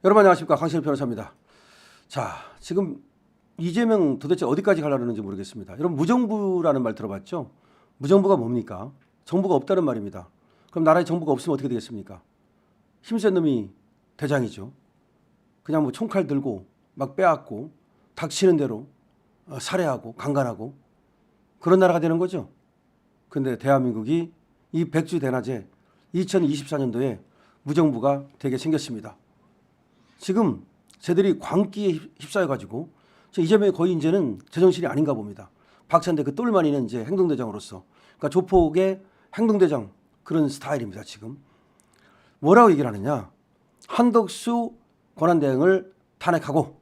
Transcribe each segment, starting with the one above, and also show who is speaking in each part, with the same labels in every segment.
Speaker 1: 여러분 안녕하십니까, 강신일 변호사입니다. 자, 지금 이재명 도대체 어디까지 가려는지 모르겠습니다. 여러분, 무정부라는 말 들어봤죠? 무정부가 뭡니까? 정부가 없다는 말입니다. 그럼 나라에 정부가 없으면 어떻게 되겠습니까? 힘센 놈이 대장이죠. 그냥 뭐 총칼 들고 막 빼앗고 닥치는 대로 살해하고 강간하고 그런 나라가 되는 거죠. 근데 대한민국이 이 백주 대낮에 2024년도에 무정부가 되게 생겼습니다. 지금 쟤들이 광기에 휩싸여가지고 이재명이 거의 이제는 제정신이 아닌가 봅니다. 박찬대 그 똘마니는 이제 행동대장으로서, 그러니까 조폭의 행동대장 그런 스타일입니다. 지금 뭐라고 얘기를 하느냐? 한덕수 권한대행을 탄핵하고,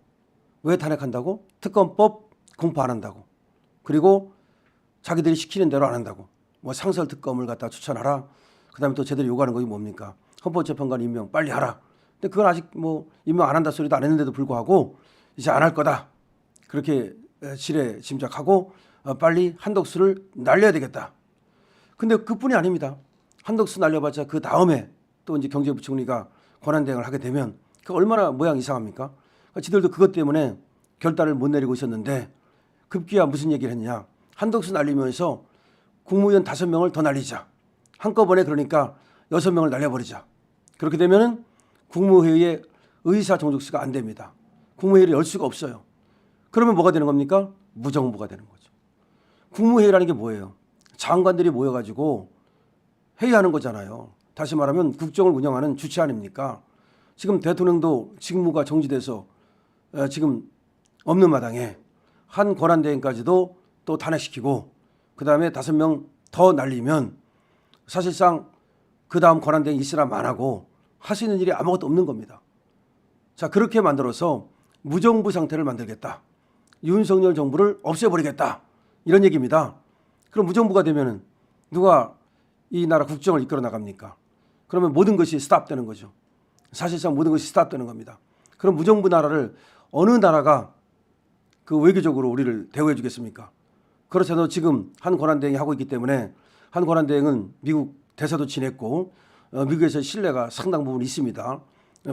Speaker 1: 왜 탄핵한다고? 특검법 공포 안 한다고. 그리고 자기들이 시키는 대로 안 한다고. 뭐 상설 특검을 갖다 추천하라. 그다음에 또 쟤들이 요구하는 것이 뭡니까? 헌법재판관 임명 빨리 하라. 근데 그건 아직 뭐 임명 안 한다 소리도 안 했는데도 불구하고 이제 안 할 거다. 그렇게 지레 짐작하고 빨리 한덕수를 날려야 되겠다. 근데 그뿐이 아닙니다. 한덕수 날려봤자 그 다음에 또 이제 경제부총리가 권한대행을 하게 되면 그 얼마나 모양 이상합니까? 그러니까 지들도 그것 때문에 결단을 못 내리고 있었는데 급기야 무슨 얘기를 했냐? 한덕수 날리면서 국무위원 5명을 더 날리자. 한꺼번에 그러니까 6명을 날려버리자. 그렇게 되면은 국무회의에 의사 정족수가 안 됩니다. 국무회의를 열 수가 없어요. 그러면 뭐가 되는 겁니까? 무정부가 되는 거죠. 국무회의라는 게 뭐예요? 장관들이 모여가지고 회의하는 거잖아요. 다시 말하면 국정을 운영하는 주체 아닙니까? 지금 대통령도 직무가 정지돼서 지금 없는 마당에 한 권한대행까지도 또 탄핵시키고 그다음에 5명 더 날리면 사실상 그 다음 권한대행 있으나 마나고 할 수 있는 일이 아무것도 없는 겁니다. 자, 그렇게 만들어서 무정부 상태를 만들겠다. 윤석열 정부를 없애버리겠다. 이런 얘기입니다. 그럼 무정부가 되면은 누가 이 나라 국정을 이끌어 나갑니까? 그러면 모든 것이 스탑되는 거죠. 사실상 모든 것이 스탑되는 겁니다. 그럼 무정부 나라를 어느 나라가 그 외교적으로 우리를 대우해 주겠습니까? 그렇잖아요. 지금 한 권한대행이 하고 있기 때문에 한 권한대행은 미국 대사도 지냈고 미국에서 신뢰가 상당 부분 있습니다.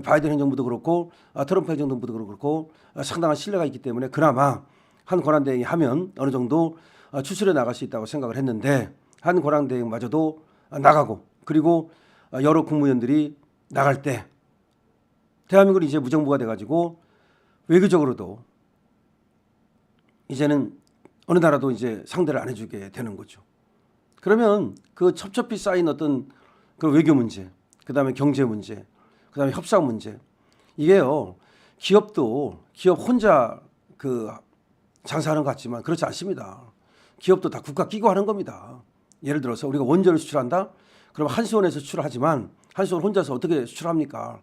Speaker 1: 바이든 행정부도 그렇고 트럼프 행정부도 그렇고 상당한 신뢰가 있기 때문에 그나마 한 권한대행이 하면 어느 정도 추스려 나갈 수 있다고 생각을 했는데 한 권한대행마저도 나가고 그리고 여러 국무위원들이 나갈 때 대한민국은 이제 무정부가 돼가지고 외교적으로도 이제는 어느 나라도 이제 상대를 안 해주게 되는 거죠. 그러면 그 첩첩이 쌓인 어떤 그 외교 문제, 그다음에 경제 문제, 그다음에 협상 문제, 이게요 기업도 기업 혼자 그 장사하는 것 같지만 그렇지 않습니다. 기업도 다 국가 끼고 하는 겁니다. 예를 들어서 우리가 원전을 수출한다, 그럼 한수원에서 수출하지만 한수원 혼자서 어떻게 수출합니까?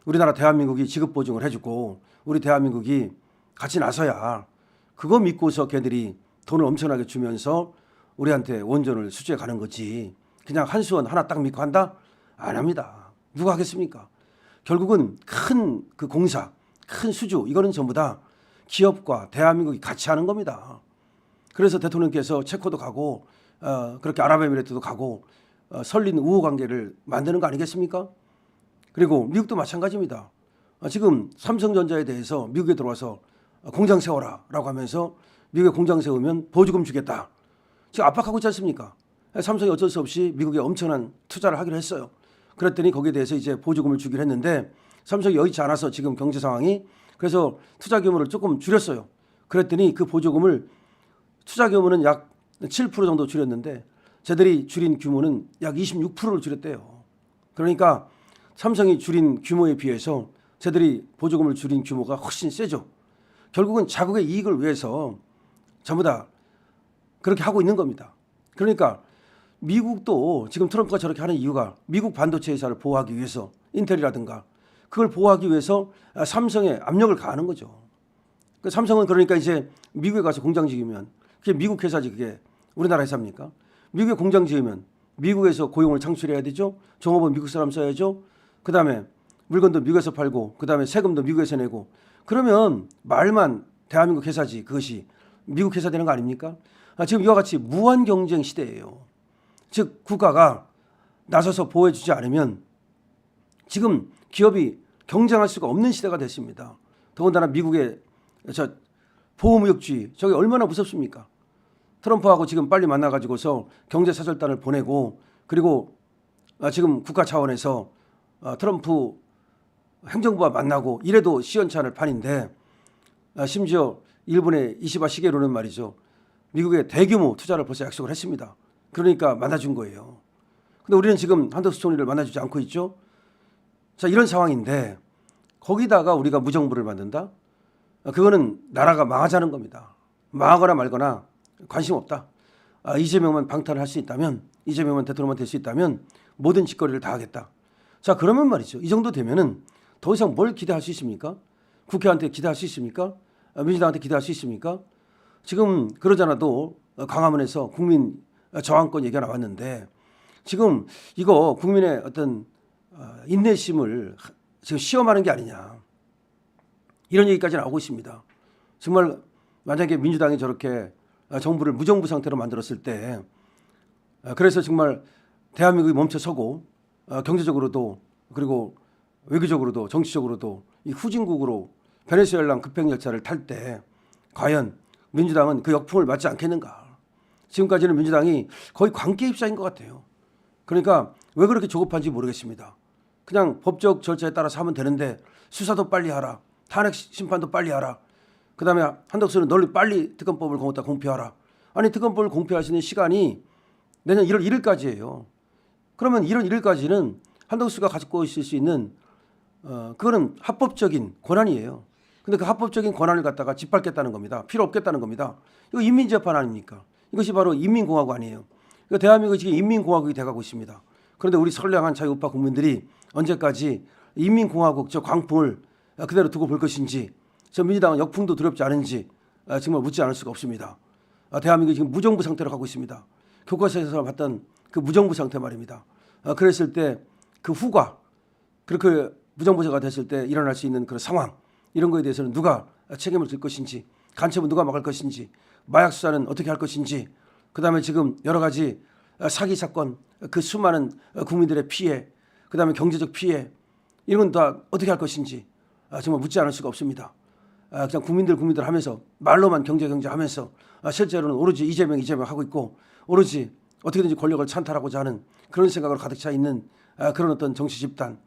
Speaker 1: 우리나라 대한민국이 지급 보증을 해주고 우리 대한민국이 같이 나서야 그거 믿고서 걔들이 돈을 엄청나게 주면서 우리한테 원전을 수주해 가는 거지. 그냥 한수원 하나 딱 믿고 한다? 안 합니다. 누가 하겠습니까? 결국은 큰 그 공사, 큰 수주, 이거는 전부 다 기업과 대한민국이 같이 하는 겁니다. 그래서 대통령께서 체코도 가고 그렇게 아랍에미레이트도 가고 설린 우호 관계를 만드는 거 아니겠습니까? 그리고 미국도 마찬가지입니다. 지금 삼성전자에 대해서 미국에 들어와서 공장 세워라 라고 하면서 미국에 공장 세우면 보조금 주겠다. 지금 압박하고 있지 않습니까? 삼성이 어쩔 수 없이 미국에 엄청난 투자를 하기로 했어요. 그랬더니 거기에 대해서 이제 보조금을 주기로 했는데 삼성이 여의치 않아서 지금 경제 상황이, 그래서 투자 규모를 조금 줄였어요. 그랬더니 그 보조금을 투자 규모는 약 7% 정도 줄였는데 쟤들이 줄인 규모는 약 26%를 줄였대요. 그러니까 삼성이 줄인 규모에 비해서 쟤들이 보조금을 줄인 규모가 훨씬 세죠. 결국은 자국의 이익을 위해서 전부 다 그렇게 하고 있는 겁니다. 그러니까 미국도 지금 트럼프가 저렇게 하는 이유가 미국 반도체 회사를 보호하기 위해서, 인텔이라든가 그걸 보호하기 위해서 삼성에 압력을 가하는 거죠. 그 삼성은 그러니까 이제 미국에 가서 공장 지으면 그게 미국 회사지, 그게 우리나라 회사입니까? 미국에 공장 지으면 미국에서 고용을 창출해야 되죠. 종업원 미국 사람 써야죠. 그다음에 물건도 미국에서 팔고 그다음에 세금도 미국에서 내고, 그러면 말만 대한민국 회사지 그것이 미국 회사 되는 거 아닙니까? 지금 이와 같이 무한 경쟁 시대예요. 즉 국가가 나서서 보호해 주지 않으면 지금 기업이 경쟁할 수가 없는 시대가 됐습니다. 더군다나 미국의 보호무역주의 저게 얼마나 무섭습니까? 트럼프하고 지금 빨리 만나가지고서 경제사절단을 보내고 그리고 지금 국가 차원에서 트럼프 행정부와 만나고 이래도 시원찮을 판인데 심지어 일본의 이시바 시게루는 말이죠. 미국의 대규모 투자를 벌써 약속을 했습니다. 그러니까 만나준 거예요. 근데 우리는 지금 한덕수 총리를 만나주지 않고 있죠. 자, 이런 상황인데 거기다가 우리가 무정부를 만든다? 그거는 나라가 망하자는 겁니다. 망하거나 말거나 관심 없다. 이재명만 방탄을 할 수 있다면, 이재명만 대통령만 될 수 있다면 모든 짓거리를 다 하겠다. 자, 그러면 말이죠. 이 정도 되면은 더 이상 뭘 기대할 수 있습니까? 국회한테 기대할 수 있습니까? 민주당한테 기대할 수 있습니까? 지금 그러잖아도 광화문에서 국민 저항권 얘기가 나왔는데 지금 이거 국민의 어떤 인내심을 지금 시험하는 게 아니냐. 이런 얘기까지 나오고 있습니다. 정말 만약에 민주당이 저렇게 정부를 무정부 상태로 만들었을 때 그래서 정말 대한민국이 멈춰서고 경제적으로도 그리고 외교적으로도 정치적으로도 이 후진국으로 베네수엘라 급행 열차를 탈 때 과연 민주당은 그 역풍을 맞지 않겠는가. 지금까지는 민주당이 거의 관계 입사인 것 같아요. 그러니까 왜 그렇게 조급한지 모르겠습니다. 그냥 법적 절차에 따라서 하면 되는데 수사도 빨리 하라. 탄핵 심판도 빨리 하라. 그다음에 한덕수는 널리 빨리 특검법을 공표하라. 아니 특검법을 공표할 수 있는 시간이 내년 1월 1일까지예요. 그러면 1월 1일까지는 한덕수가 가지고 있을 수 있는 그거는 합법적인 권한이에요. 근데 그 합법적인 권한을 갖다가 짓밟겠다는 겁니다. 필요 없겠다는 겁니다. 이거 인민재판 아닙니까? 이것이 바로 인민공화국 아니에요. 그러니까 대한민국이 지금 인민공화국이 돼가고 있습니다. 그런데 우리 선량한 자유우파 국민들이 언제까지 인민공화국 저 광풍을 그대로 두고 볼 것인지 저 민주당은 역풍도 두렵지 않은지 정말 묻지 않을 수가 없습니다. 대한민국이 지금 무정부 상태로 가고 있습니다. 교과서에서 봤던 그 무정부 상태 말입니다. 그랬을 때 그 후과 그렇게 무정부가 됐을 때 일어날 수 있는 그런 상황 이런 거에 대해서는 누가 책임을 질 것인지 간첩은 누가 막을 것인지 마약 수사는 어떻게 할 것인지 그다음에 지금 여러 가지 사기 사건 그 수많은 국민들의 피해 그다음에 경제적 피해 이런 건 다 어떻게 할 것인지 정말 묻지 않을 수가 없습니다. 그냥 국민들 하면서 말로만 경제 하면서 실제로는 오로지 이재명 하고 있고 오로지 어떻게든지 권력을 찬탈하고자 하는 그런 생각으로 가득 차 있는 그런 어떤 정치 집단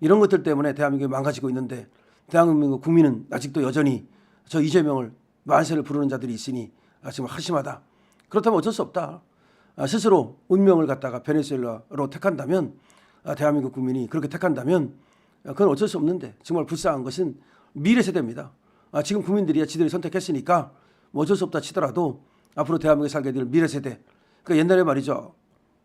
Speaker 1: 이런 것들 때문에 대한민국이 망가지고 있는데 대한민국 국민은 아직도 여전히 저 이재명을 만세를 부르는 자들이 있으니 정말 한심하다. 그렇다면 어쩔 수 없다. 스스로 운명을 갖다가 베네수엘라로 택한다면 대한민국 국민이 그렇게 택한다면 그건 어쩔 수 없는데 정말 불쌍한 것은 미래 세대입니다. 지금 국민들이 지들이 선택했으니까 뭐 어쩔 수 없다 치더라도 앞으로 대한민국에 살게 될 미래 세대 그 옛날에 말이죠.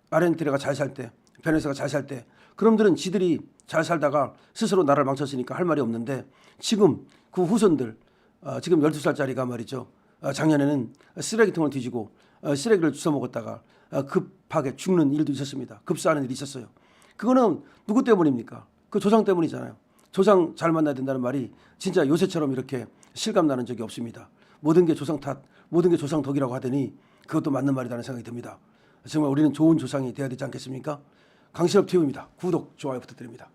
Speaker 1: 아르헨티나가 잘 살 때 베네수엘라가 잘 살 때 그놈들은 지들이 잘 살다가 스스로 나라를 망쳤으니까 할 말이 없는데 지금 그 후손들 지금 12살짜리가 말이죠. 작년에는 쓰레기통을 뒤지고 쓰레기를 주워 먹었다가 급하게 죽는 일도 있었습니다. 급사하는 일이 있었어요. 그거는 누구 때문입니까? 그 조상 때문이잖아요. 조상 잘 만나야 된다는 말이 진짜 요새처럼 이렇게 실감나는 적이 없습니다. 모든 게 조상 탓, 모든 게 조상 덕이라고 하더니 그것도 맞는 말이라는 생각이 듭니다. 정말 우리는 좋은 조상이 돼야 되지 않겠습니까? 강신업 TV입니다. 구독, 좋아요 부탁드립니다.